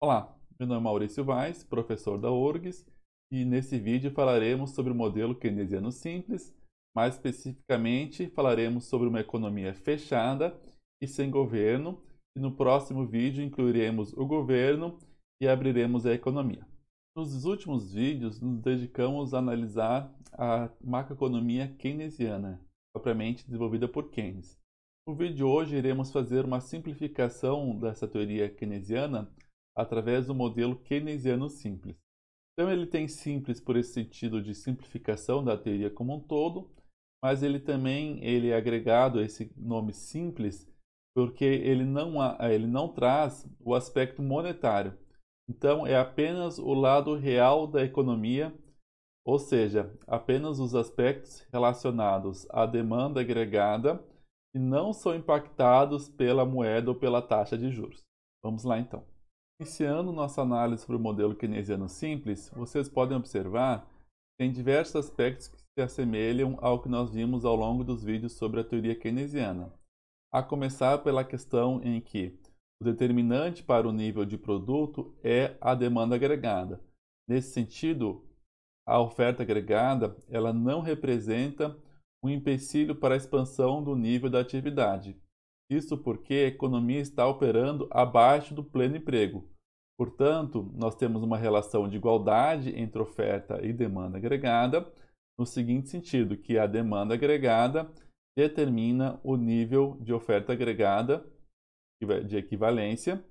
Olá, meu nome é Maurício Vaz, professor da URGS, e nesse vídeo falaremos sobre o modelo keynesiano simples. Mais especificamente, falaremos sobre uma economia fechada e sem governo, e no próximo vídeo incluiremos o governo e abriremos a economia. Nos últimos vídeos, nos dedicamos a analisar a macroeconomia keynesiana, propriamente desenvolvida por Keynes. No vídeo de hoje, iremos fazer uma simplificação dessa teoria keynesiana através do modelo keynesiano simples. Então ele tem simples por esse sentido de simplificação da teoria como um todo, mas ele é agregado a esse nome simples porque ele não traz o aspecto monetário. Então é apenas o lado real da economia, ou seja, apenas os aspectos relacionados à demanda agregada e não são impactados pela moeda ou pela taxa de juros. Vamos lá então. Iniciando nossa análise sobre o modelo keynesiano simples, vocês podem observar que tem diversos aspectos que se assemelham ao que nós vimos ao longo dos vídeos sobre a teoria keynesiana. A começar pela questão em que o determinante para o nível de produto é a demanda agregada. Nesse sentido, a oferta agregada ela não representa um empecilho para a expansão do nível da atividade. Isso porque a economia está operando abaixo do pleno emprego. Portanto, nós temos uma relação de igualdade entre oferta e demanda agregada, no seguinte sentido, que a demanda agregada determina o nível de oferta agregada de equivalência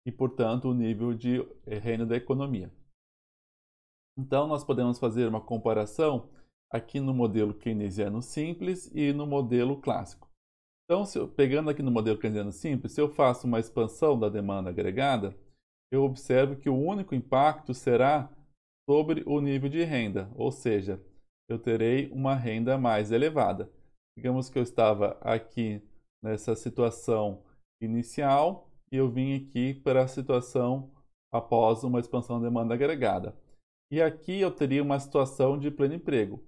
e, portanto, o nível de renda da economia. Então, nós podemos fazer uma comparação aqui no modelo keynesiano simples e no modelo clássico. Então, pegando aqui no modelo keynesiano simples, se eu faço uma expansão da demanda agregada, eu observo que o único impacto será sobre o nível de renda, ou seja, eu terei uma renda mais elevada. Digamos que eu estava aqui nessa situação inicial e eu vim aqui para a situação após uma expansão da demanda agregada. E aqui eu teria uma situação de pleno emprego.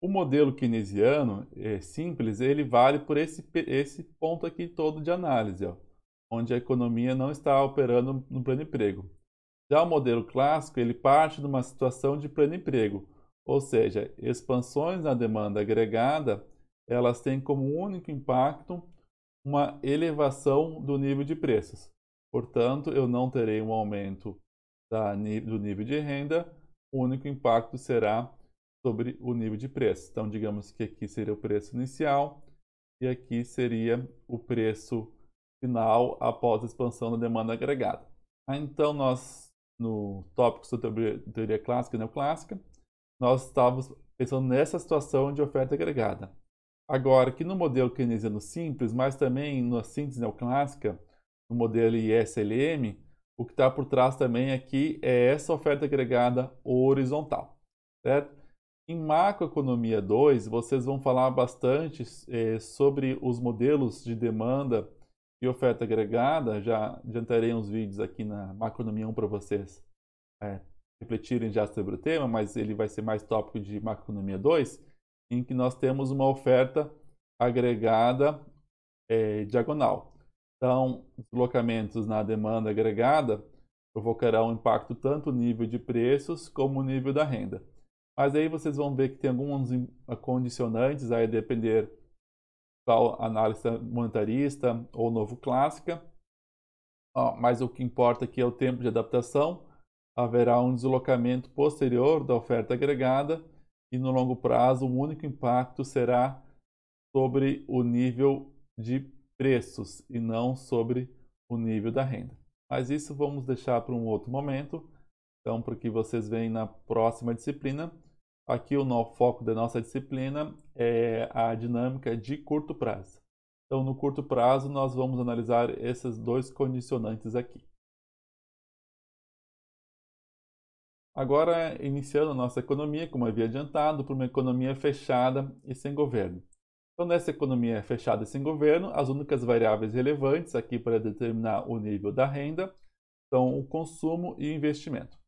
O modelo keynesiano simples, ele vale por esse ponto aqui todo de análise, ó, onde a economia não está operando no pleno emprego. Já o modelo clássico, ele parte de uma situação de pleno emprego, ou seja, expansões na demanda agregada, elas têm como único impacto uma elevação do nível de preços. Portanto, eu não terei um aumento do nível de renda, o único impacto será sobre o nível de preço. Então, digamos que aqui seria o preço inicial e aqui seria o preço final após a expansão da demanda agregada. Então, nós, no tópico sobre teoria clássica e neoclássica, nós estávamos pensando nessa situação de oferta agregada. Agora, aqui no modelo keynesiano simples, mas também na síntese neoclássica, no modelo ISLM, o que está por trás também aqui é essa oferta agregada horizontal, certo? Em Macroeconomia 2, vocês vão falar bastante sobre os modelos de demanda e oferta agregada. Já adiantarei uns vídeos aqui na Macroeconomia 1 para vocês refletirem já sobre o tema, mas ele vai ser mais tópico de Macroeconomia 2, em que nós temos uma oferta agregada diagonal. Então, deslocamentos na demanda agregada provocarão um impacto tanto no nível de preços como no nível da renda. Mas aí vocês vão ver que tem alguns condicionantes, aí depender qual análise monetarista ou novo clássica. Mas o que importa aqui é o tempo de adaptação. Haverá um deslocamento posterior da oferta agregada e no longo prazo o único impacto será sobre o nível de preços e não sobre o nível da renda. Mas isso vamos deixar para um outro momento. Então, para que vocês veem na próxima disciplina, aqui o foco da nossa disciplina é a dinâmica de curto prazo. Então, no curto prazo, nós vamos analisar esses dois condicionantes aqui. Agora, iniciando a nossa economia, como havia adiantado, para uma economia fechada e sem governo. Então, nessa economia fechada e sem governo, as únicas variáveis relevantes aqui para determinar o nível da renda são o consumo e o investimento.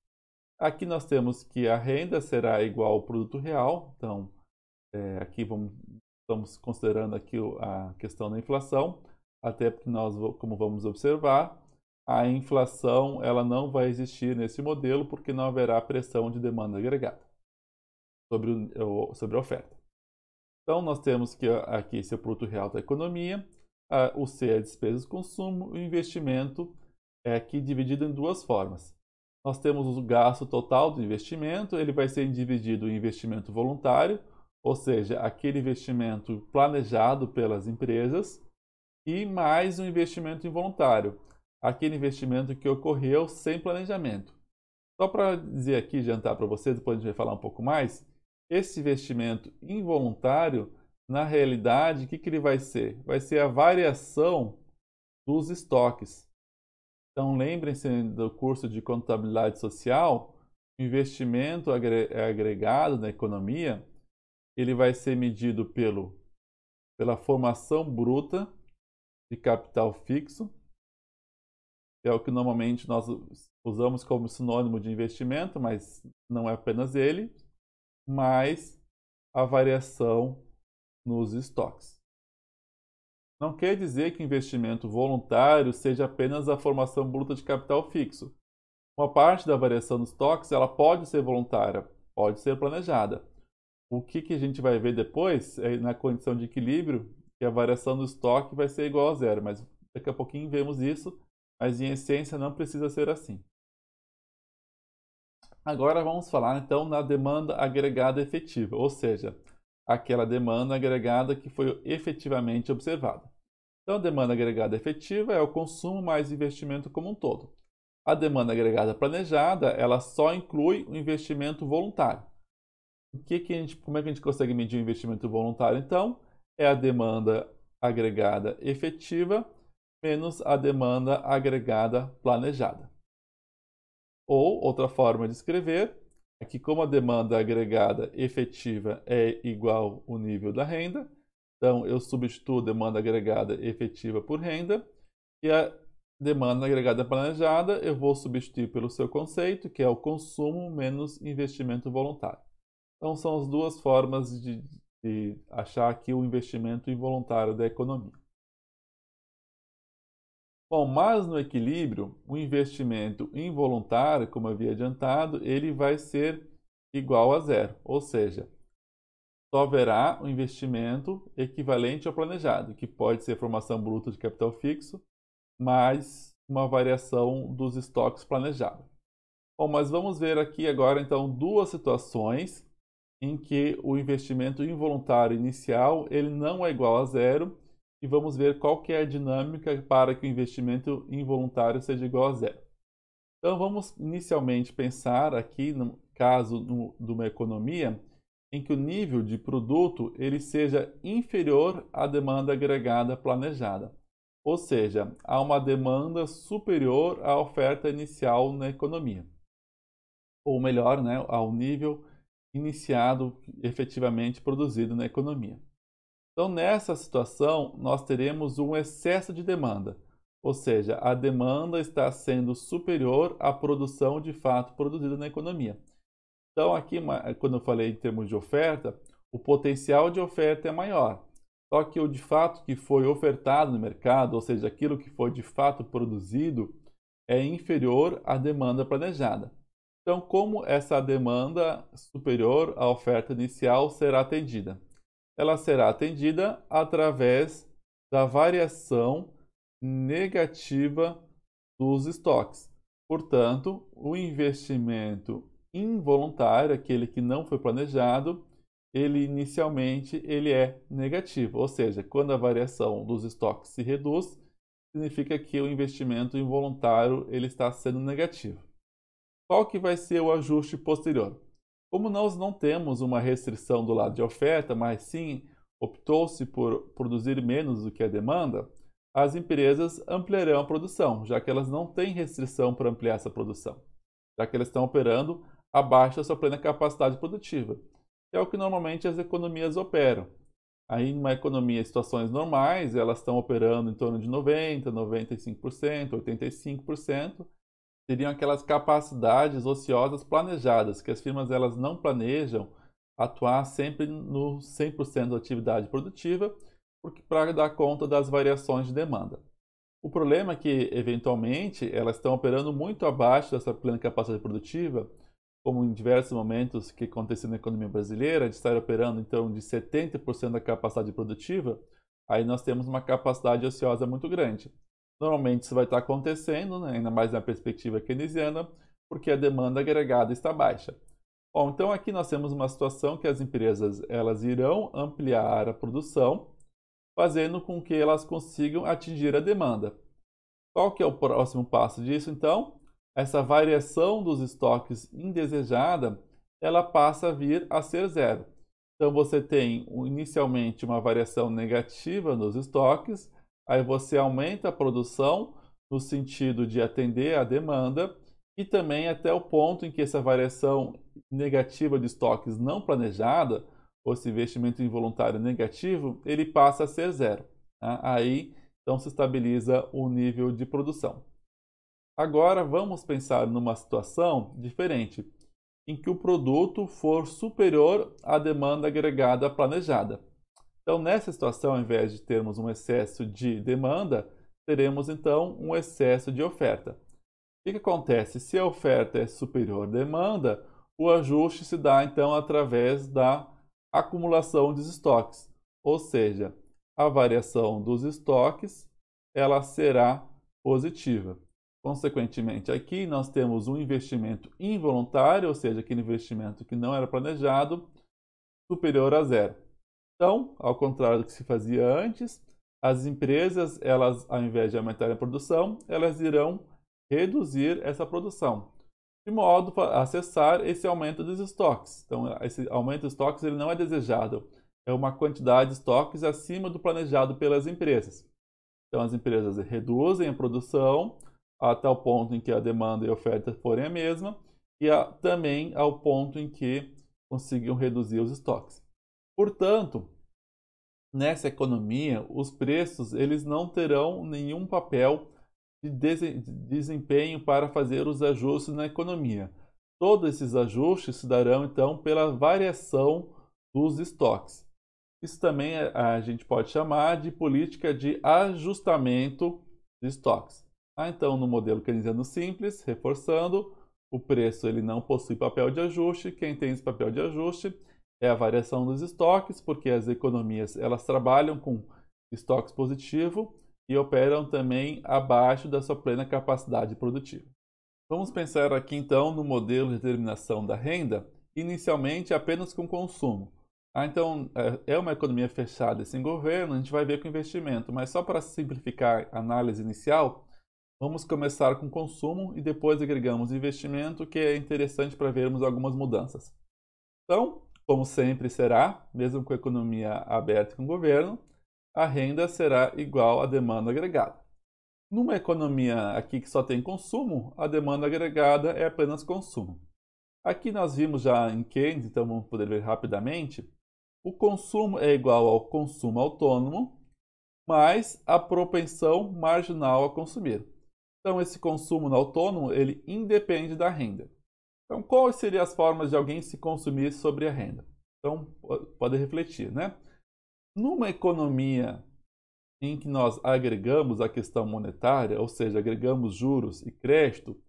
Aqui nós temos que a renda será igual ao produto real. Então, aqui estamos considerando aqui a questão da inflação, até porque nós, como vamos observar, a inflação ela não vai existir nesse modelo porque não haverá pressão de demanda agregada sobre a oferta. Então, nós temos que aqui esse é o produto real da economia, o C é despesas de consumo, o investimento é aqui dividido em duas formas. Nós temos o gasto total do investimento, ele vai ser dividido em investimento voluntário, ou seja, aquele investimento planejado pelas empresas, e mais um investimento involuntário, aquele investimento que ocorreu sem planejamento. Só para dizer aqui, adiantar para vocês, depois a gente vai falar um pouco mais, esse investimento involuntário, na realidade, o que ele vai ser? Vai ser a variação dos estoques. Então, lembrem-se do curso de contabilidade social, o investimento agregado na economia, ele vai ser medido pela formação bruta de capital fixo, que é o que normalmente nós usamos como sinônimo de investimento, mas não é apenas ele, mais a variação nos estoques. Não quer dizer que investimento voluntário seja apenas a formação bruta de capital fixo. Uma parte da variação dos estoques ela pode ser voluntária, pode ser planejada. O que a gente vai ver depois é na condição de equilíbrio que a variação do estoque vai ser igual a zero, mas daqui a pouquinho vemos isso, mas em essência não precisa ser assim. Agora vamos falar então na demanda agregada efetiva, ou seja, aquela demanda agregada que foi efetivamente observada. Então, a demanda agregada efetiva é o consumo mais investimento como um todo. A demanda agregada planejada, ela só inclui o investimento voluntário. Como é que a gente consegue medir o investimento voluntário, então? É a demanda agregada efetiva menos a demanda agregada planejada. Ou, outra forma de escrever, é que como a demanda agregada efetiva é igual ao nível da renda, então eu substituo demanda agregada efetiva por renda, e a demanda agregada planejada eu vou substituir pelo seu conceito, que é o consumo menos investimento voluntário. Então são as duas formas de achar aqui o investimento involuntário da economia. Bom, mas no equilíbrio, o investimento involuntário, como eu havia adiantado, ele vai ser igual a zero, ou seja, só haverá um investimento equivalente ao planejado, que pode ser formação bruta de capital fixo, mais uma variação dos estoques planejados. Bom, mas vamos ver aqui agora então duas situações em que o investimento involuntário inicial ele não é igual a zero e vamos ver qual que é a dinâmica para que o investimento involuntário seja igual a zero. Então vamos inicialmente pensar aqui no caso de uma economia em que o nível de produto ele seja inferior à demanda agregada planejada. Ou seja, há uma demanda superior à oferta inicial na economia. Ou melhor, né, ao nível iniciado efetivamente produzido na economia. Então, nessa situação, nós teremos um excesso de demanda, ou seja, a demanda está sendo superior à produção de fato produzida na economia. Então, aqui, quando eu falei em termos de oferta, o potencial de oferta é maior. Só que o de fato que foi ofertado no mercado, ou seja, aquilo que foi de fato produzido, é inferior à demanda planejada. Então, como essa demanda superior à oferta inicial será atendida? Ela será atendida através da variação negativa dos estoques. Portanto, o investimento involuntário, aquele que não foi planejado, ele inicialmente ele é negativo, ou seja, quando a variação dos estoques se reduz, significa que o investimento involuntário ele está sendo negativo. Qual que vai ser o ajuste posterior? Como nós não temos uma restrição do lado de oferta, mas sim optou-se por produzir menos do que a demanda, as empresas ampliarão a produção, já que elas não têm restrição para ampliar essa produção, já que elas estão operando abaixo da sua plena capacidade produtiva. É o que normalmente as economias operam. Aí, numa economia em situações normais, elas estão operando em torno de 90%, 95%, 85%, seriam aquelas capacidades ociosas planejadas, que as firmas elas não planejam atuar sempre no 100% da atividade produtiva, porque para dar conta das variações de demanda. O problema é que, eventualmente, elas estão operando muito abaixo dessa plena capacidade produtiva, como em diversos momentos que aconteceu na economia brasileira, de estar operando em torno de 70% da capacidade produtiva, aí nós temos uma capacidade ociosa muito grande. Normalmente isso vai estar acontecendo, né, ainda mais na perspectiva keynesiana, porque a demanda agregada está baixa. Bom, então aqui nós temos uma situação que as empresas elas irão ampliar a produção, fazendo com que elas consigam atingir a demanda. Qual que é o próximo passo disso, então? Essa variação dos estoques indesejada, ela passa a vir a ser zero. Então você tem inicialmente uma variação negativa nos estoques, aí você aumenta a produção no sentido de atender à demanda e também até o ponto em que essa variação negativa de estoques não planejada, ou esse investimento involuntário negativo, ele passa a ser zero. Tá? Aí então se estabiliza o nível de produção. Agora vamos pensar numa situação diferente, em que o produto for superior à demanda agregada planejada. Então, nessa situação, ao invés de termos um excesso de demanda, teremos então um excesso de oferta. O que acontece? Se a oferta é superior à demanda, o ajuste se dá então através da acumulação dos estoques, ou seja, a variação dos estoques ela será positiva. Consequentemente, aqui nós temos um investimento involuntário, ou seja, aquele investimento que não era planejado, superior a zero. Então, ao contrário do que se fazia antes, as empresas, elas, ao invés de aumentar a produção, elas irão reduzir essa produção, de modo a acessar esse aumento dos estoques. Então, esse aumento dos estoques ele não é desejado, é uma quantidade de estoques acima do planejado pelas empresas. Então, as empresas reduzem a produção até o ponto em que a demanda e a oferta forem a mesma e também ao ponto em que consigam reduzir os estoques. Portanto, nessa economia, os preços eles não terão nenhum papel de desempenho para fazer os ajustes na economia. Todos esses ajustes se darão, então, pela variação dos estoques. Isso também a gente pode chamar de política de ajustamento de estoques. Então, no modelo keynesiano simples, reforçando, o preço ele não possui papel de ajuste. Quem tem esse papel de ajuste é a variação dos estoques, porque as economias elas trabalham com estoques positivo e operam também abaixo da sua plena capacidade produtiva. Vamos pensar aqui então no modelo de determinação da renda, inicialmente apenas com consumo. Então, é uma economia fechada e sem governo, a gente vai ver com investimento, mas só para simplificar a análise inicial, vamos começar com consumo e depois agregamos investimento, que é interessante para vermos algumas mudanças. Então, como sempre será, mesmo com a economia aberta com o governo, a renda será igual à demanda agregada. Numa economia aqui que só tem consumo, a demanda agregada é apenas consumo. Aqui nós vimos já em Keynes, então vamos poder ver rapidamente, o consumo é igual ao consumo autônomo mais a propensão marginal a consumir. Então esse consumo autônomo, ele independe da renda. Então quais seriam as formas de alguém se consumir sobre a renda? Então pode refletir, né? Numa economia em que nós agregamos a questão monetária, ou seja, agregamos juros e crédito,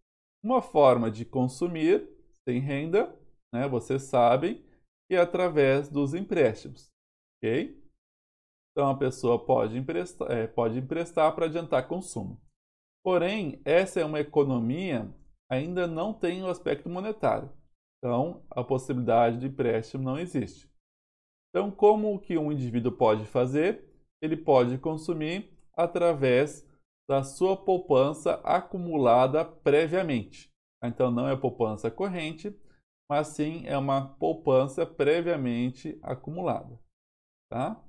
uma forma de consumir sem renda, né, vocês sabem, que é através dos empréstimos, ok? Então a pessoa pode emprestar para adiantar consumo. Porém, essa é uma economia ainda não tem o aspecto monetário. Então, a possibilidade de empréstimo não existe. Então, como que um indivíduo pode fazer? Ele pode consumir através da sua poupança acumulada previamente. Então, não é poupança corrente, mas sim é uma poupança previamente acumulada. Tá?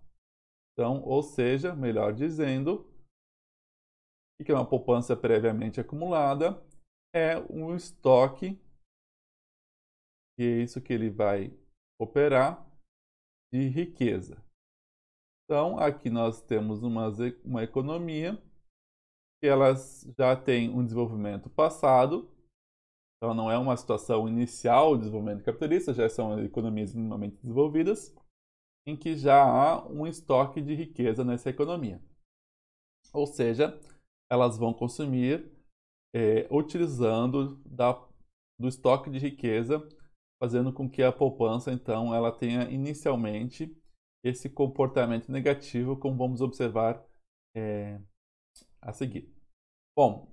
Então, ou seja, melhor dizendo, o que é uma poupança previamente acumulada? É um estoque, e é isso que ele vai operar, de riqueza. Então, aqui nós temos uma economia que elas já tem um desenvolvimento passado, então não é uma situação inicial de desenvolvimento capitalista, já são economias minimamente desenvolvidas, em que já há um estoque de riqueza nessa economia. Ou seja, elas vão consumir utilizando do estoque de riqueza, fazendo com que a poupança, então, ela tenha inicialmente esse comportamento negativo, como vamos observar a seguir. Bom,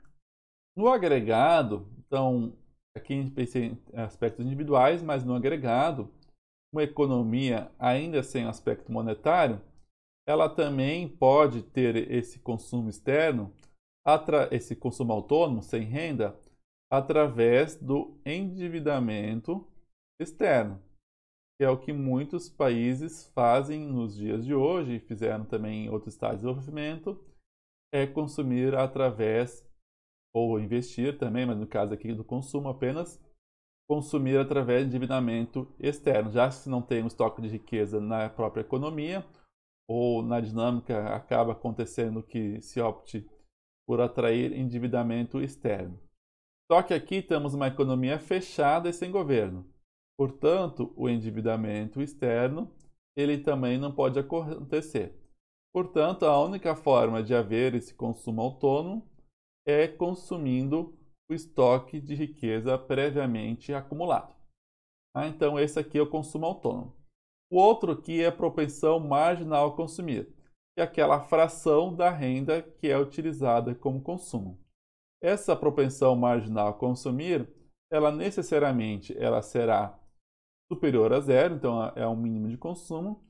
no agregado, então, aqui pensei em aspectos individuais, mas no agregado, uma economia ainda sem aspecto monetário, ela também pode ter esse consumo externo, esse consumo autônomo, sem renda, através do endividamento externo, que é o que muitos países fazem nos dias de hoje, e fizeram também em outros estados de desenvolvimento, é consumir através, ou investir também, mas no caso aqui do consumo apenas, consumir através de endividamento externo, já que se não tem um estoque de riqueza na própria economia, ou na dinâmica acaba acontecendo que se opte por atrair endividamento externo. Só que aqui temos uma economia fechada e sem governo. Portanto, o endividamento externo, ele também não pode acontecer. Portanto, a única forma de haver esse consumo autônomo é consumindo o estoque de riqueza previamente acumulado. Então, esse aqui é o consumo autônomo. O outro aqui é a propensão marginal a consumir, que é aquela fração da renda que é utilizada como consumo. Essa propensão marginal a consumir, ela necessariamente será superior a zero, então é um mínimo de consumo,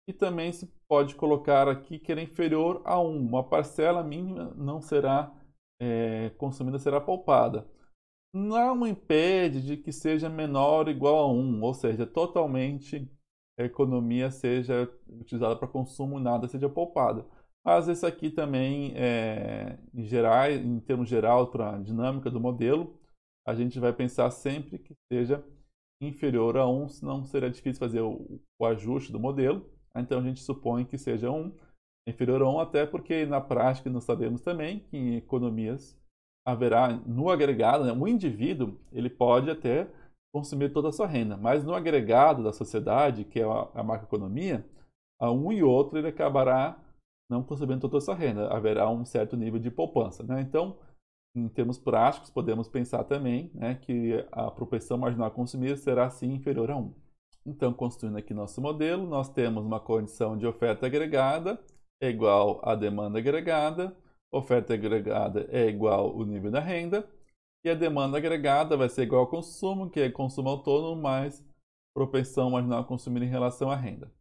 e também se pode colocar aqui que ele é inferior a 1. Uma parcela mínima não será consumida, será poupada. Não impede de que seja menor ou igual a 1, ou seja, totalmente a economia seja utilizada para consumo e nada seja poupado. Mas esse aqui também, em termos gerais, para a dinâmica do modelo, a gente vai pensar sempre que seja inferior a 1, senão seria difícil fazer o ajuste do modelo. Então a gente supõe que seja 1, inferior a 1, até porque na prática nós sabemos também que em economias haverá no agregado, né, um indivíduo ele pode até consumir toda a sua renda, mas no agregado da sociedade, que é a macroeconomia, a um e outro ele acabará não consumindo toda a sua renda, haverá um certo nível de poupança, né? Então, em termos práticos, podemos pensar também, né, que a propensão marginal a consumir será sim inferior a 1. Então, construindo aqui nosso modelo, nós temos uma condição de oferta agregada é igual à demanda agregada, oferta agregada é igual ao nível da renda, e a demanda agregada vai ser igual ao consumo, que é consumo autônomo, mais propensão marginal a consumir em relação à renda.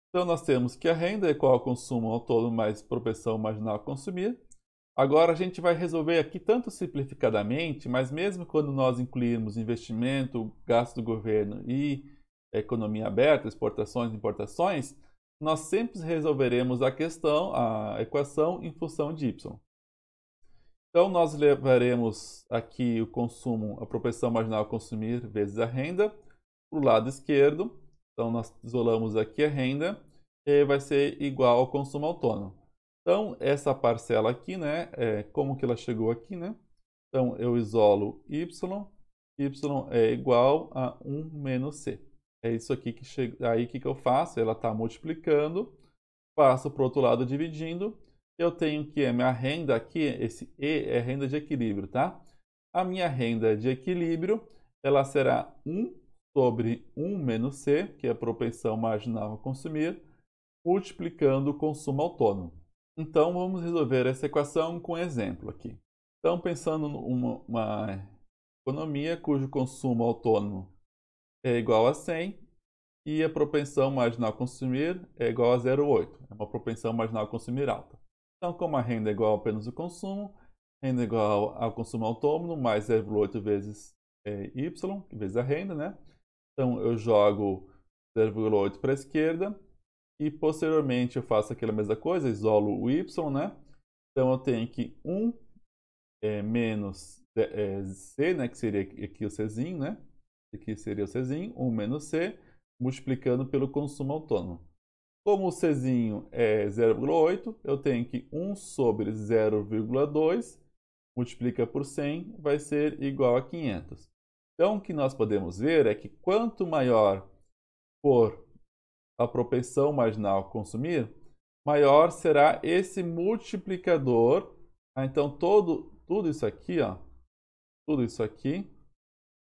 Então, nós temos que a renda é igual ao consumo autônomo mais propensão marginal a consumir. Agora, a gente vai resolver aqui tanto simplificadamente, mas mesmo quando nós incluirmos investimento, gasto do governo e economia aberta, exportações e importações, nós sempre resolveremos a equação em função de y. Então, nós levaremos aqui o consumo, a propensão marginal a consumir vezes a renda para o lado esquerdo. Então, nós isolamos aqui a renda e vai ser igual ao consumo autônomo. Então, essa parcela aqui, né, como que ela chegou aqui, né? Então, eu isolo y é igual a 1 menos c. É isso aqui que chega. Aí, o que eu faço? Ela está multiplicando, passo para o outro lado dividindo. Eu tenho que a minha renda aqui, esse E é renda de equilíbrio, tá? A minha renda de equilíbrio, ela será 1 sobre 1 menos C, que é a propensão marginal a consumir, multiplicando o consumo autônomo. Então, vamos resolver essa equação com um exemplo aqui. Então, pensando numa economia cujo consumo autônomo é igual a 100 e a propensão marginal a consumir é igual a 0,8. É uma propensão marginal a consumir alta. Então, como a renda é igual apenas ao consumo, renda é igual ao consumo autônomo, mais 0,8 vezes y, vezes a renda, né? Então, eu jogo 0,8 para a esquerda e, posteriormente, eu faço aquela mesma coisa, isolo o y, né? Então, eu tenho que 1 menos c, né? Que seria aqui o czinho, né? Aqui seria o czinho, 1 menos c, multiplicando pelo consumo autônomo. Como o czinho é 0,8, eu tenho que 1 sobre 0,2 multiplica por 100 vai ser igual a 500. Então, o que nós podemos ver é que quanto maior for a propensão marginal a consumir, maior será esse multiplicador Então, tudo isso aqui, ó, tudo isso aqui,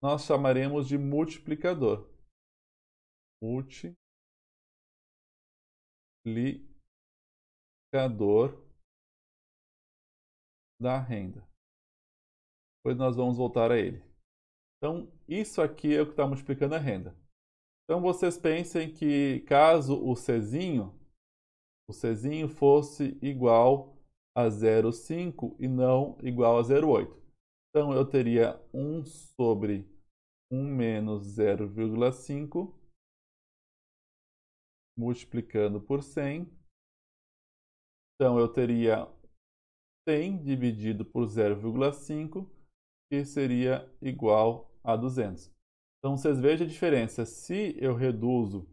nós chamaremos de multiplicador. Multiplicador da renda. Depois nós vamos voltar a ele. Então, isso aqui é o que está multiplicando a renda. Então, vocês pensem que caso o Czinho fosse igual a 0,5 e não igual a 0,8. Então, eu teria 1 sobre 1 menos 0,5 multiplicando por 100. Então, eu teria 100 dividido por 0,5, que seria igual a 200. Então, vocês vejam a diferença. Se eu reduzo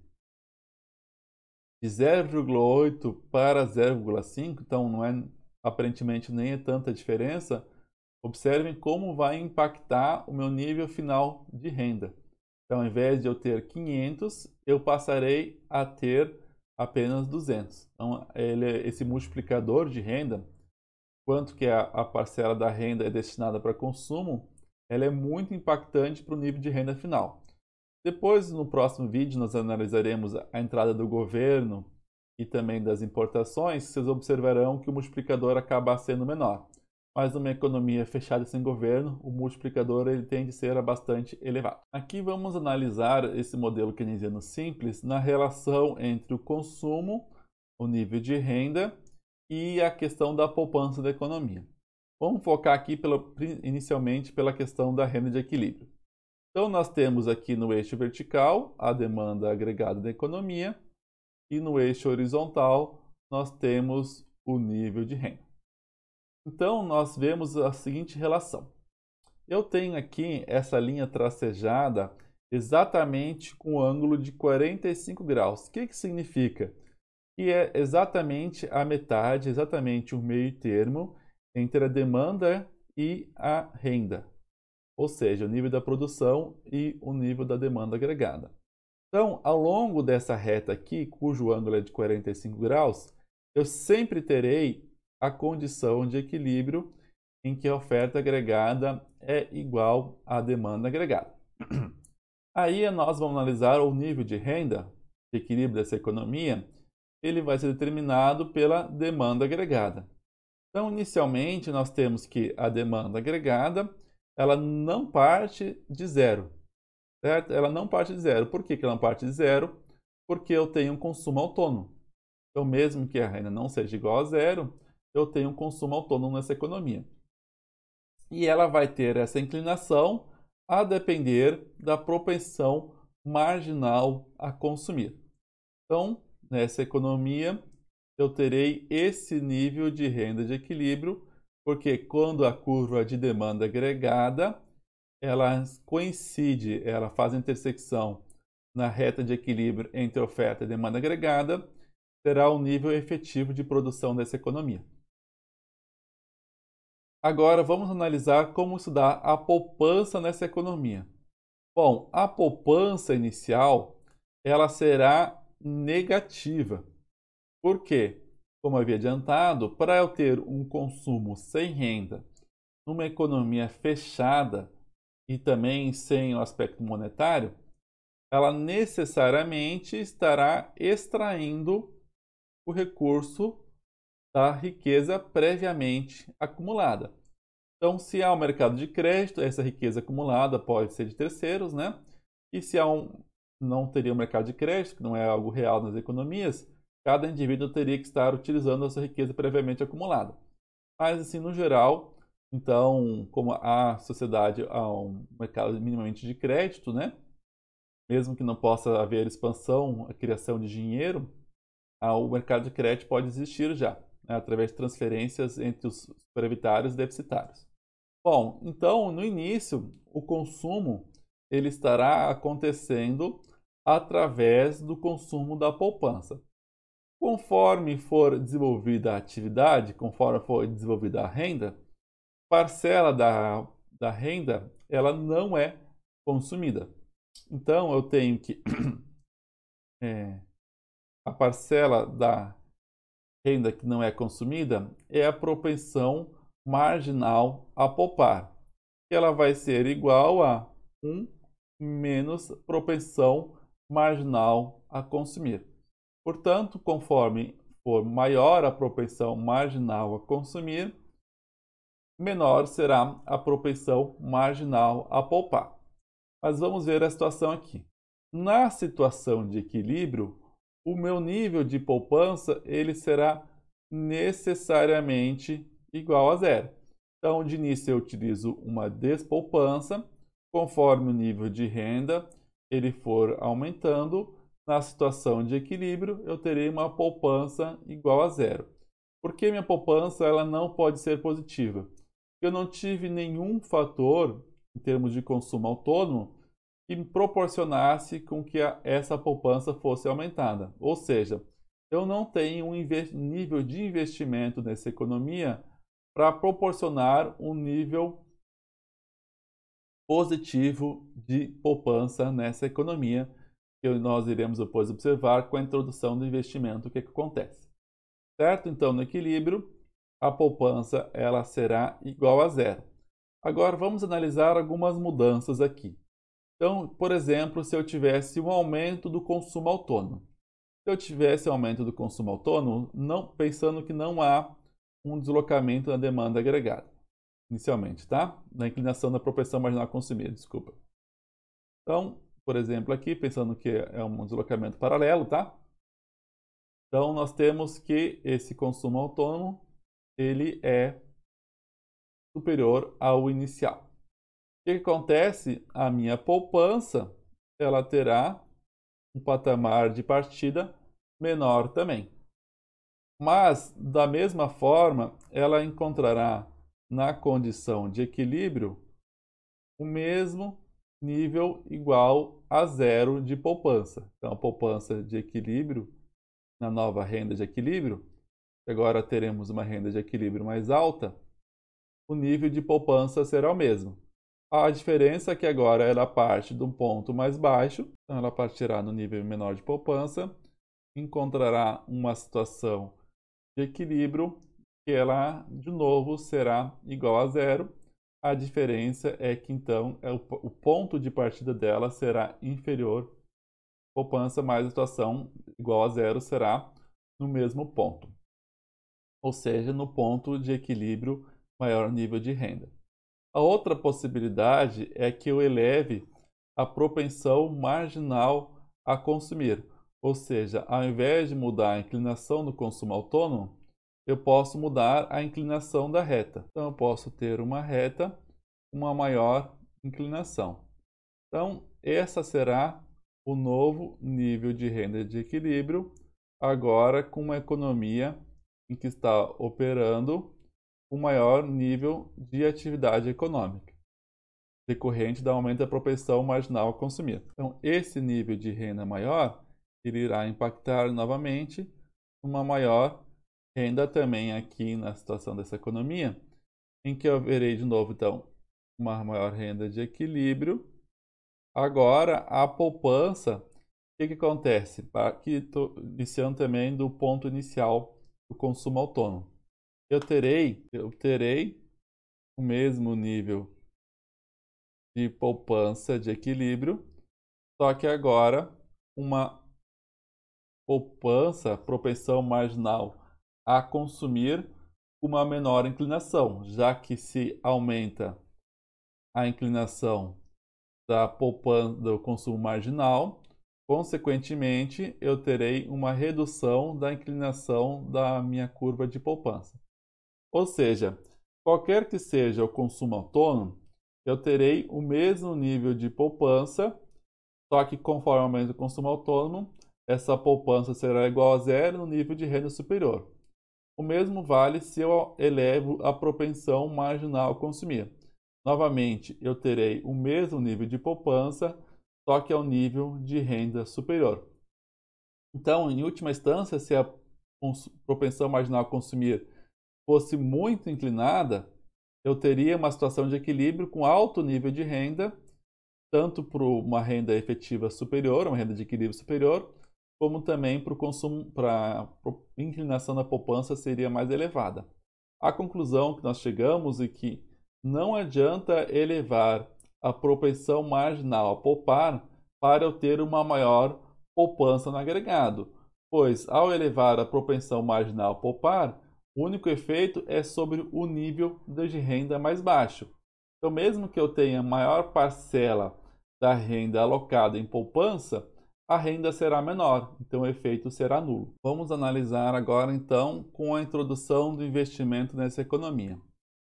de 0,8 para 0,5, então não é aparentemente nem é tanta diferença, observem como vai impactar o meu nível final de renda. Então, ao invés de eu ter 500, eu passarei a ter apenas 200. Então, esse multiplicador de renda, quanto que a parcela da renda é destinada para consumo, ela é muito impactante para o nível de renda final. Depois, no próximo vídeo, nós analisaremos a entrada do governo e também das importações. Vocês observarão que o multiplicador acaba sendo menor. Mas numa economia fechada sem governo, o multiplicador ele tende a ser bastante elevado. Aqui vamos analisar esse modelo keynesiano simples na relação entre o consumo, o nível de renda e a questão da poupança da economia. Vamos focar aqui inicialmente pela questão da renda de equilíbrio. Então, nós temos aqui no eixo vertical a demanda agregada da economia e no eixo horizontal nós temos o nível de renda. Então, nós vemos a seguinte relação. Eu tenho aqui essa linha tracejada exatamente com o ângulo de 45 graus. O que significa? Que é exatamente a metade, exatamente o meio termo entre a demanda e a renda. Ou seja, o nível da produção e o nível da demanda agregada. Então, ao longo dessa reta aqui, cujo ângulo é de 45 graus, eu sempre terei a condição de equilíbrio em que a oferta agregada é igual à demanda agregada. Aí nós vamos analisar o nível de renda, de equilíbrio dessa economia, ele vai ser determinado pela demanda agregada. Então, inicialmente, nós temos que a demanda agregada ela não parte de zero, certo? Ela não parte de zero. Por que ela não parte de zero? Porque eu tenho um consumo autônomo. Então, mesmo que a renda não seja igual a zero, eu tenho um consumo autônomo nessa economia. E ela vai ter essa inclinação a depender da propensão marginal a consumir. Então, nessa economia, eu terei esse nível de renda de equilíbrio, porque quando a curva de demanda agregada, ela coincide, ela faz a intersecção na reta de equilíbrio entre oferta e demanda agregada, terá o nível efetivo de produção dessa economia. Agora vamos analisar como se dá a poupança nessa economia. Bom, a poupança inicial, ela será negativa. Por quê? Como havia adiantado, para eu ter um consumo sem renda, numa economia fechada e também sem o aspecto monetário, ela necessariamente estará extraindo o recurso da riqueza previamente acumulada. Então, se há um mercado de crédito, essa riqueza acumulada pode ser de terceiros, né? E se não teria um mercado de crédito, que não é algo real nas economias, cada indivíduo teria que estar utilizando a sua riqueza previamente acumulada. Mas, assim, no geral, então, como a sociedade há um mercado minimamente de crédito, né? Mesmo que não possa haver expansão, a criação de dinheiro, o mercado de crédito pode existir já, né? Através de transferências entre os superavitários e deficitários. Bom, então, no início, o consumo ele estará acontecendo através do consumo da poupança. Conforme for desenvolvida a atividade, conforme for desenvolvida a renda, parcela da renda ela não é consumida. Então, eu tenho que a parcela da renda que não é consumida é a propensão marginal a poupar, que ela vai ser igual a 1 menos propensão marginal a consumir. Portanto, conforme for maior a propensão marginal a consumir, menor será a propensão marginal a poupar. Mas vamos ver a situação aqui. Na situação de equilíbrio, o meu nível de poupança ele será necessariamente igual a zero. Então, de início eu utilizo uma despoupança, conforme o nível de renda ele for aumentando, na situação de equilíbrio eu terei uma poupança igual a zero. Por que minha poupança ela não pode ser positiva? Eu não tive nenhum fator, em termos de consumo autônomo, que me proporcionasse com que essa poupança fosse aumentada. Ou seja, eu não tenho um nível de investimento nessa economia para proporcionar um nível positivo de poupança nessa economia, que nós iremos depois observar com a introdução do investimento, o que acontece. Certo? Então, no equilíbrio, a poupança ela será igual a zero. Agora, vamos analisar algumas mudanças aqui. Então, por exemplo, se eu tivesse um aumento do consumo autônomo. Se eu tivesse aumento do consumo autônomo, pensando que não há um deslocamento na demanda agregada, inicialmente, tá? Na inclinação da propensão marginal a consumir, desculpa. Então, por exemplo, aqui, pensando que é um deslocamento paralelo, tá? Então, nós temos que esse consumo autônomo, ele é superior ao inicial. O que acontece? A minha poupança, ela terá um patamar de partida menor também. Mas, da mesma forma, ela encontrará na condição de equilíbrio o mesmo nível igual a zero de poupança. Então, a poupança de equilíbrio, na nova renda de equilíbrio, agora teremos uma renda de equilíbrio mais alta, o nível de poupança será o mesmo. A diferença é que agora ela parte de um ponto mais baixo, então ela partirá no nível menor de poupança, encontrará uma situação de equilíbrio que ela, de novo, será igual a zero. A diferença é que, então, o ponto de partida dela será inferior. Poupança mais a situação igual a zero será no mesmo ponto. Ou seja, no ponto de equilíbrio maior nível de renda. A outra possibilidade é que eu eleve a propensão marginal a consumir. Ou seja, ao invés de mudar a inclinação do consumo autônomo, eu posso mudar a inclinação da reta. Então, eu posso ter uma reta com uma maior inclinação. Então, essa será o novo nível de renda de equilíbrio, agora com uma economia em que está operando um maior nível de atividade econômica, decorrente do aumento da propensão marginal a consumir. Então, esse nível de renda maior, ele irá impactar novamente uma maior renda também aqui na situação dessa economia, em que eu verei de novo, então, uma maior renda de equilíbrio. Agora, a poupança, o que acontece? Aqui estou iniciando também do ponto inicial do consumo autônomo. Eu terei o mesmo nível de poupança de equilíbrio, só que agora uma poupança, propensão marginal a consumir uma menor inclinação, já que se aumenta a inclinação da poupança do consumo marginal, consequentemente eu terei uma redução da inclinação da minha curva de poupança. Ou seja, qualquer que seja o consumo autônomo, eu terei o mesmo nível de poupança, só que conforme aumenta o consumo autônomo, essa poupança será igual a zero no nível de renda superior. O mesmo vale se eu elevo a propensão marginal a consumir. Novamente, eu terei o mesmo nível de poupança, só que ao nível de renda superior. Então, em última instância, se a propensão marginal a consumir fosse muito inclinada, eu teria uma situação de equilíbrio com alto nível de renda, tanto para uma renda efetiva superior, uma renda de equilíbrio superior, como também para o consumo, para a inclinação da poupança seria mais elevada. A conclusão que nós chegamos é que não adianta elevar a propensão marginal a poupar para eu ter uma maior poupança no agregado, pois ao elevar a propensão marginal a poupar, o único efeito é sobre o nível de renda mais baixo. Então, mesmo que eu tenha maior parcela da renda alocada em poupança, a renda será menor, então o efeito será nulo. Vamos analisar agora, então, com a introdução do investimento nessa economia.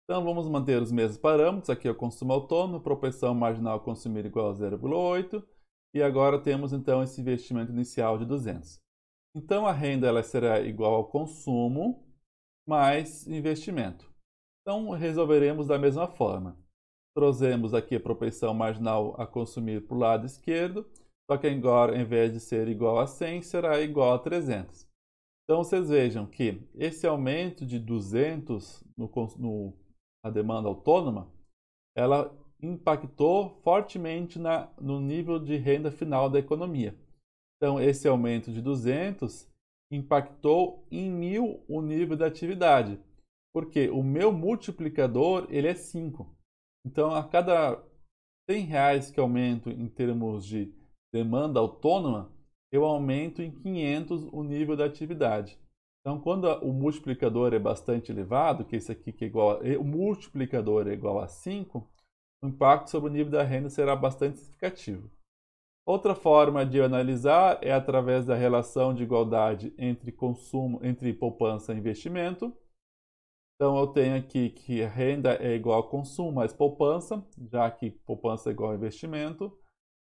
Então, vamos manter os mesmos parâmetros. Aqui é o consumo autônomo, propensão marginal a consumir igual a 0,8. E agora temos, então, esse investimento inicial de 200. Então, a renda ela será igual ao consumo mais investimento. Então, resolveremos da mesma forma. Trouxemos aqui a propensão marginal a consumir para o lado esquerdo, só que agora, em vez de ser igual a 100, será igual a 300. Então, vocês vejam que esse aumento de 200 na demanda autônoma, ela impactou fortemente no nível de renda final da economia. Então, esse aumento de 200 impactou em 1.000 o nível da atividade, porque o meu multiplicador ele é 5. Então, a cada R$ 100 que aumento em termos de demanda autônoma, eu aumento em 500 o nível da atividade. Então, quando o multiplicador é bastante elevado, que esse aqui que é igual o multiplicador é igual a 5, o impacto sobre o nível da renda será bastante significativo. Outra forma de analisar é através da relação de igualdade entre poupança e investimento. Então, eu tenho aqui que a renda é igual a consumo mais poupança, já que poupança é igual a investimento.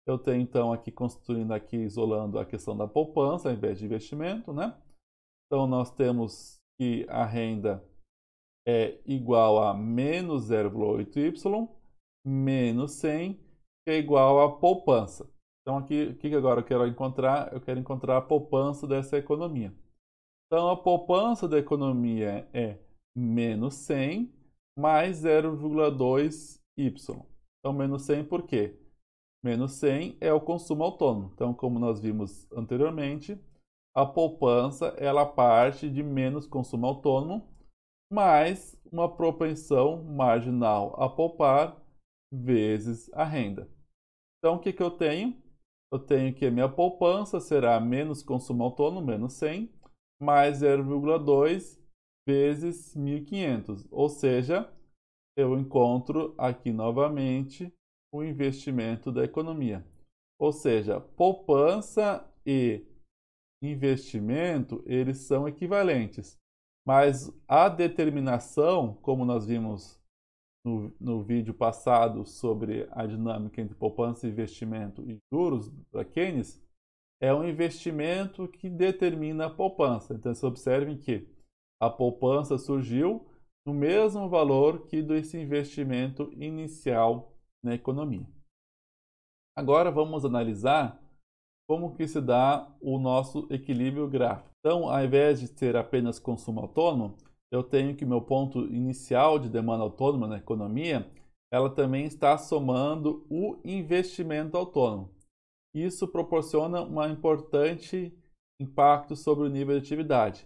Eu tenho, então, aqui construindo aqui, isolando a questão da poupança ao invés de investimento, né? Então, nós temos que a renda é igual a menos 0,8y menos 100, que é igual a poupança. Então, aqui, o que agora eu quero encontrar? Eu quero encontrar a poupança dessa economia. Então, a poupança da economia é menos 100 mais 0,2y. Então, menos 100 por quê? Menos 100 é o consumo autônomo. Então, como nós vimos anteriormente, a poupança ela parte de menos consumo autônomo mais uma propensão marginal a poupar vezes a renda. Então, o que eu tenho? Eu tenho que a minha poupança será menos consumo autônomo, menos 100, mais 0,2 vezes 1.500. Ou seja, eu encontro aqui novamente o investimento da economia. Ou seja, poupança e investimento, eles são equivalentes. Mas a determinação, como nós vimos no vídeo passado sobre a dinâmica entre poupança, investimento e juros da Keynes, é um investimento que determina a poupança. Então, vocês observem que a poupança surgiu no mesmo valor que desse investimento inicial na economia. Agora vamos analisar como que se dá o nosso equilíbrio gráfico. Então, ao invés de ter apenas consumo autônomo, eu tenho que meu ponto inicial de demanda autônoma na economia, ela também está somando o investimento autônomo. Isso proporciona um importante impacto sobre o nível de atividade.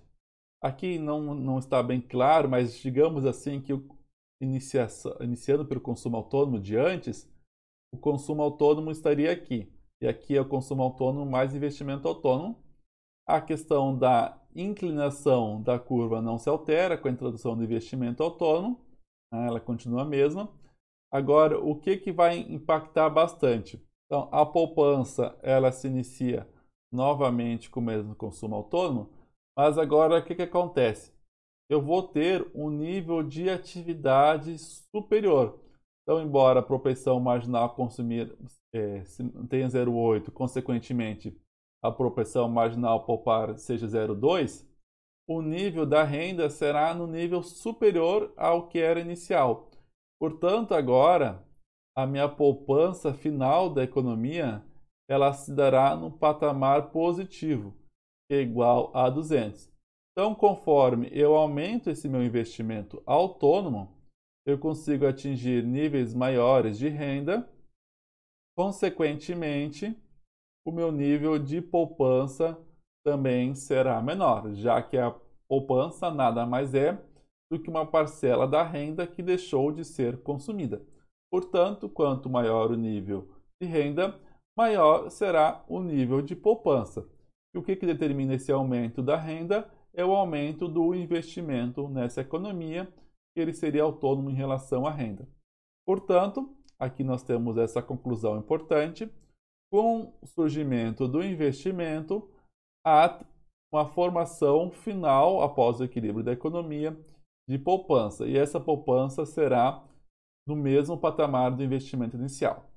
Aqui não está bem claro, mas digamos assim que iniciando pelo consumo autônomo de antes, o consumo autônomo estaria aqui. E aqui é o consumo autônomo mais investimento autônomo. A questão da inclinação da curva não se altera com a introdução do investimento autônomo, né? Ela continua a mesma. Agora, o que vai impactar bastante? Então, a poupança ela se inicia novamente com o mesmo consumo autônomo, mas agora o que acontece? Eu vou ter um nível de atividade superior. Então, embora a propensão marginal a consumir tenha 0,8, consequentemente, a propensão marginal a poupar seja 0,2, o nível da renda será no nível superior ao que era inicial. Portanto, agora, a minha poupança final da economia, ela se dará num patamar positivo, que é igual a 200. Então, conforme eu aumento esse meu investimento autônomo, eu consigo atingir níveis maiores de renda, consequentemente, o meu nível de poupança também será menor, já que a poupança nada mais é do que uma parcela da renda que deixou de ser consumida. Portanto, quanto maior o nível de renda, maior será o nível de poupança. E o que determina esse aumento da renda é o aumento do investimento nessa economia, que ele seria autônomo em relação à renda. Portanto, aqui nós temos essa conclusão importante. Com o surgimento do investimento, há uma formação final, após o equilíbrio da economia, de poupança. E essa poupança será no mesmo patamar do investimento inicial.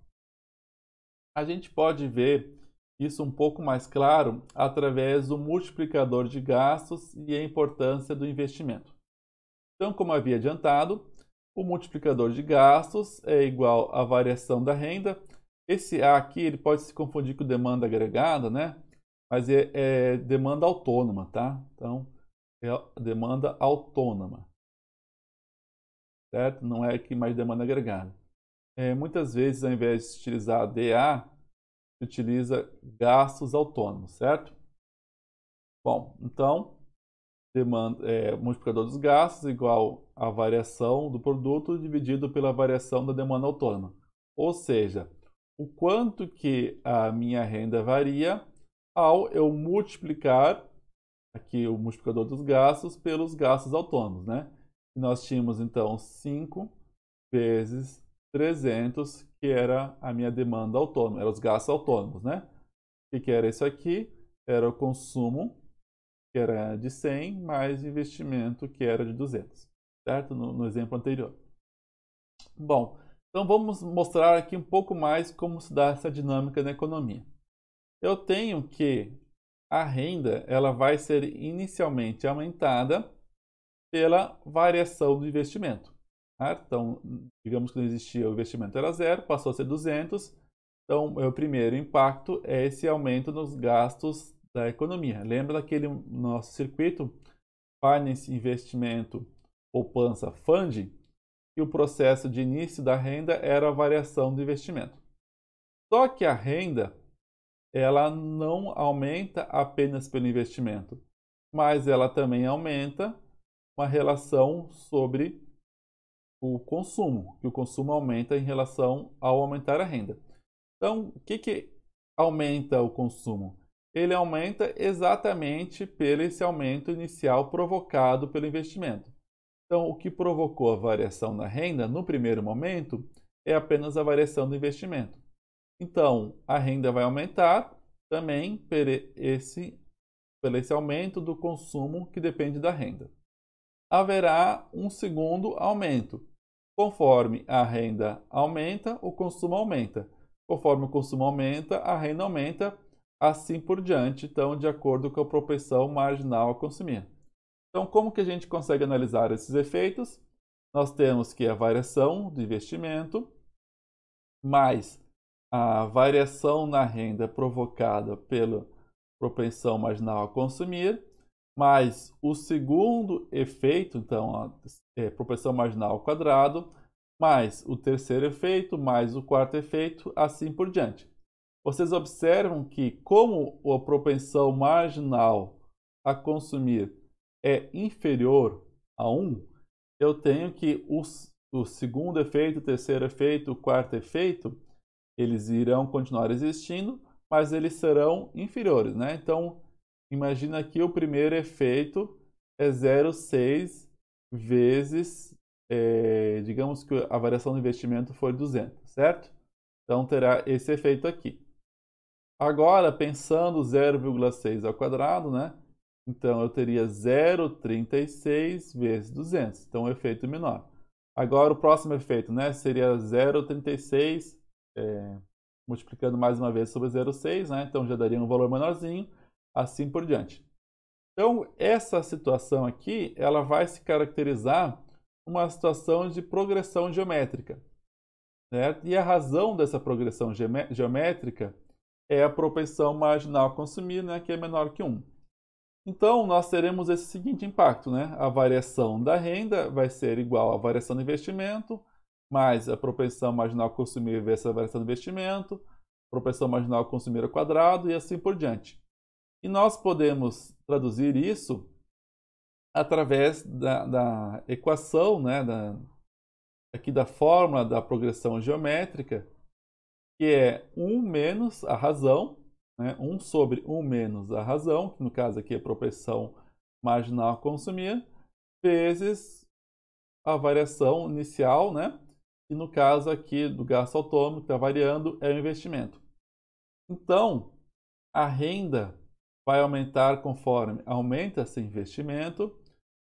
A gente pode ver isso um pouco mais claro através do multiplicador de gastos e a importância do investimento. Então, como havia adiantado, o multiplicador de gastos é igual à variação da renda. Esse A aqui ele pode se confundir com demanda agregada, né? Mas é demanda autônoma, tá? Então, é demanda autônoma, certo? Não é aqui mais demanda agregada. Muitas vezes, ao invés de utilizar DA, se utiliza gastos autônomos, certo? Bom, então, multiplicador dos gastos igual à variação do produto dividido pela variação da demanda autônoma. Ou seja, o quanto que a minha renda varia ao eu multiplicar aqui o multiplicador dos gastos pelos gastos autônomos, né? E nós tínhamos então 5 vezes 300, que era a minha demanda autônoma, eram os gastos autônomos, né? O que era isso aqui? Era o consumo, que era de 100, mais investimento, que era de 200, certo? No exemplo anterior. Bom, então vamos mostrar aqui um pouco mais como se dá essa dinâmica na economia. Eu tenho que a renda ela vai ser inicialmente aumentada pela variação do investimento. Certo? Então, digamos que não existia, o investimento era 0, passou a ser 200. Então, o primeiro impacto é esse aumento nos gastos da economia. Lembra daquele nosso circuito Finance, Investimento, Poupança, Funding? E o processo de início da renda era a variação do investimento. Só que a renda ela não aumenta apenas pelo investimento, mas ela também aumenta uma relação sobre o consumo, que o consumo aumenta em relação ao aumentar a renda. Então, o que aumenta o consumo? Ele aumenta exatamente pelo esse aumento inicial provocado pelo investimento. Então, o que provocou a variação na renda, no primeiro momento, é apenas a variação do investimento. Então, a renda vai aumentar também por esse aumento do consumo que depende da renda. Haverá um segundo aumento. Conforme a renda aumenta, o consumo aumenta. Conforme o consumo aumenta, a renda aumenta, assim por diante, então, de acordo com a propensão marginal a consumir. Então, como que a gente consegue analisar esses efeitos? Nós temos que a variação do investimento mais a variação na renda provocada pela propensão marginal a consumir, mais o segundo efeito, então, a propensão marginal ao quadrado, mais o terceiro efeito, mais o quarto efeito, assim por diante. Vocês observam que, como a propensão marginal a consumir é inferior a 1, eu tenho que o segundo efeito, o terceiro efeito, o quarto efeito, eles irão continuar existindo, mas eles serão inferiores, né? Então, imagina que o primeiro efeito é 0,6 vezes, digamos que a variação do investimento foi 200, certo? Então, terá esse efeito aqui. Agora, pensando 0,6 ao quadrado, né? Então, eu teria 0,36 vezes 200. Então, o efeito menor. Agora, o próximo efeito, né? Seria 0,36 multiplicando mais uma vez sobre 0,6, né? Então já daria um valor menorzinho, assim por diante. Então, essa situação aqui, ela vai se caracterizar uma situação de progressão geométrica, certo? E a razão dessa progressão geométrica é a propensão marginal a consumir, né? Que é menor que 1. Então, nós teremos esse seguinte impacto, né? A variação da renda vai ser igual à variação do investimento, mais a propensão marginal a consumir vezes a variação do investimento, propensão marginal a consumir ao quadrado e assim por diante. E nós podemos traduzir isso através da equação, né, aqui da fórmula da progressão geométrica, que é 1 menos a razão, né, 1 sobre 1 menos a razão, que no caso aqui é a propensão marginal a consumir, vezes a variação inicial, né, e no caso aqui do gasto autônomo, que está variando, é o investimento. Então, a renda vai aumentar conforme aumenta esse investimento,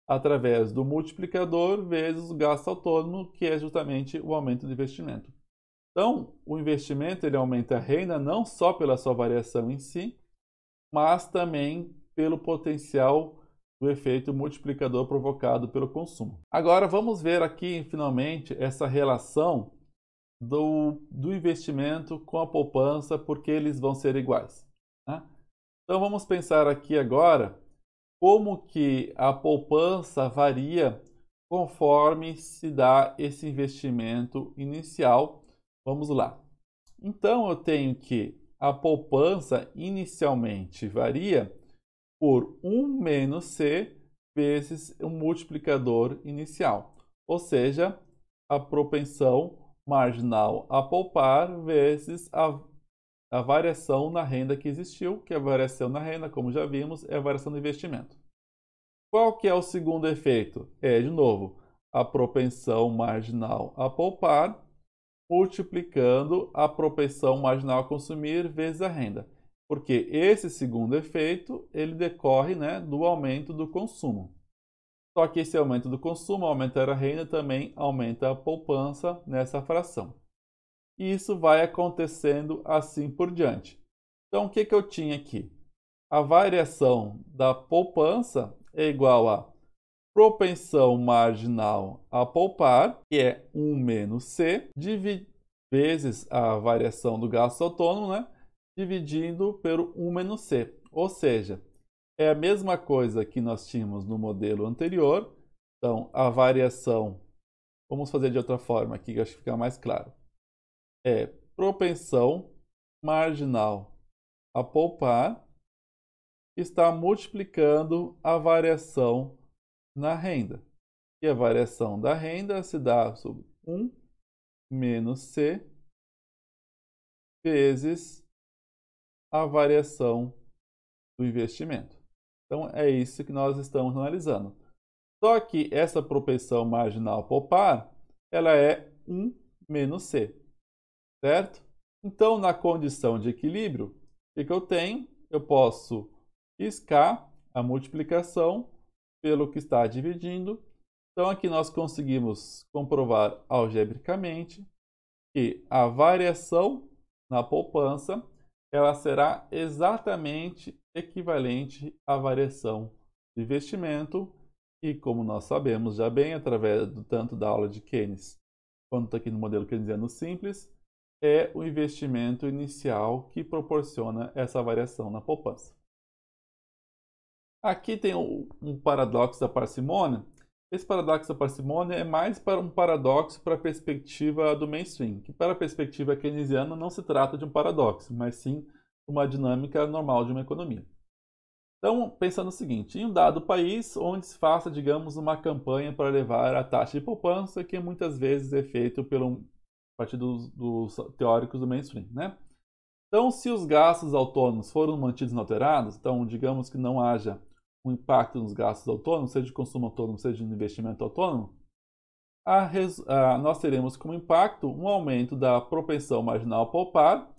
através do multiplicador vezes o gasto autônomo, que é justamente o aumento do investimento. Então, o investimento ele aumenta a renda não só pela sua variação em si, mas também pelo potencial do efeito multiplicador provocado pelo consumo. Agora vamos ver aqui, finalmente, essa relação do investimento com a poupança, porque eles vão ser iguais, né? Então vamos pensar aqui agora como que a poupança varia conforme se dá esse investimento inicial. Vamos lá. Então eu tenho que a poupança inicialmente varia por 1 menos C vezes o multiplicador inicial, ou seja, a propensão marginal a poupar vezes a variação na renda que existiu, que a variação na renda, como já vimos, é a variação do investimento. Qual que é o segundo efeito? É, de novo, a propensão marginal a poupar, multiplicando a propensão marginal a consumir vezes a renda. Porque esse segundo efeito, ele decorre, né, do aumento do consumo. Só que esse aumento do consumo, aumentar a renda, também aumenta a poupança nessa fração. E isso vai acontecendo assim por diante. Então, o que eu tinha aqui? A variação da poupança é igual a propensão marginal a poupar, que é 1 menos C, vezes a variação do gasto autônomo, né? Dividindo pelo 1 menos C. Ou seja, é a mesma coisa que nós tínhamos no modelo anterior. Então, a variação, vamos fazer de outra forma aqui, que acho que fica mais claro. É propensão marginal a poupar está multiplicando a variação na renda. E a variação da renda se dá sobre 1 menos C vezes a variação do investimento. Então, é isso que nós estamos analisando. Só que essa propensão marginal a poupar, ela é 1 menos C, certo? Então, na condição de equilíbrio, o que eu tenho? Eu posso riscar a multiplicação pelo que está dividindo. Então, aqui nós conseguimos comprovar algebricamente que a variação na poupança ela será exatamente equivalente à variação do investimento e, como nós sabemos já bem, através do tanto da aula de Keynes quanto aqui no modelo keynesiano simples, é o investimento inicial que proporciona essa variação na poupança. Aqui tem um paradoxo da parcimônia. Esse paradoxo da parcimônia é mais para um paradoxo para a perspectiva do mainstream, que para a perspectiva keynesiana não se trata de um paradoxo, mas sim uma dinâmica normal de uma economia. Então, pensando o seguinte, em um dado país onde se faça, digamos, uma campanha para elevar a taxa de poupança, que muitas vezes é feito a partir dos teóricos do mainstream, né? Então, se os gastos autônomos foram mantidos inalterados, então, digamos que não haja um impacto nos gastos autônomos, seja de consumo autônomo, seja de investimento autônomo, nós teremos como impacto um aumento da propensão marginal a poupar.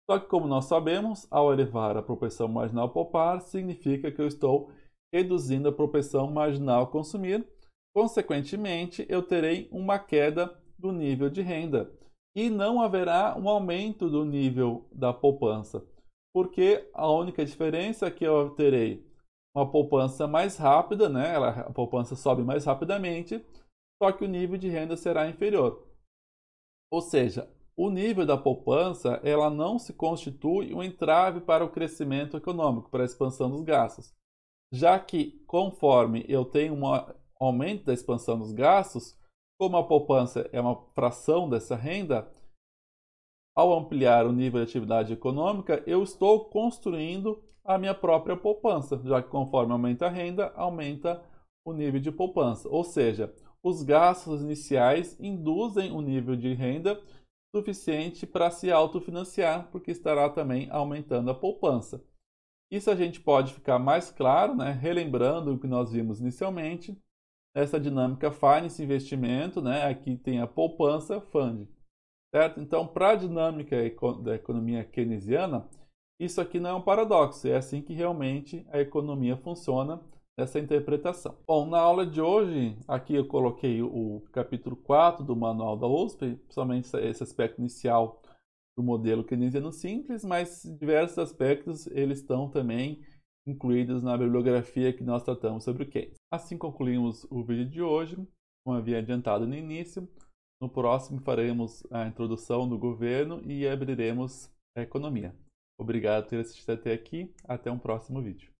Só que, como nós sabemos, ao elevar a propensão marginal a poupar, significa que eu estou reduzindo a propensão marginal a consumir. Consequentemente, eu terei uma queda do nível de renda e não haverá um aumento do nível da poupança, porque a única diferença é que eu terei uma poupança mais rápida, né? A poupança sobe mais rapidamente, só que o nível de renda será inferior. Ou seja, o nível da poupança ela não se constitui um entrave para o crescimento econômico, para a expansão dos gastos, já que conforme eu tenho um aumento da expansão dos gastos, como a poupança é uma fração dessa renda, ao ampliar o nível de atividade econômica, eu estou construindo a minha própria poupança, já que conforme aumenta a renda, aumenta o nível de poupança, ou seja, os gastos iniciais induzem um nível de renda suficiente para se autofinanciar, porque estará também aumentando a poupança. Isso a gente pode ficar mais claro, né, relembrando o que nós vimos inicialmente, essa dinâmica Finance Investimento, né, aqui tem a poupança Fund, certo? Então, para a dinâmica da economia keynesiana, isso aqui não é um paradoxo, é assim que realmente a economia funciona nessa interpretação. Bom, na aula de hoje, aqui eu coloquei o capítulo 4 do Manual da USP, principalmente esse aspecto inicial do modelo keynesiano simples, mas diversos aspectos eles estão também incluídos na bibliografia que nós tratamos sobre o Keynes. Assim concluímos o vídeo de hoje, como havia adiantado no início. No próximo faremos a introdução do governo e abriremos a economia. Obrigado por ter assistido até aqui. Até um próximo vídeo.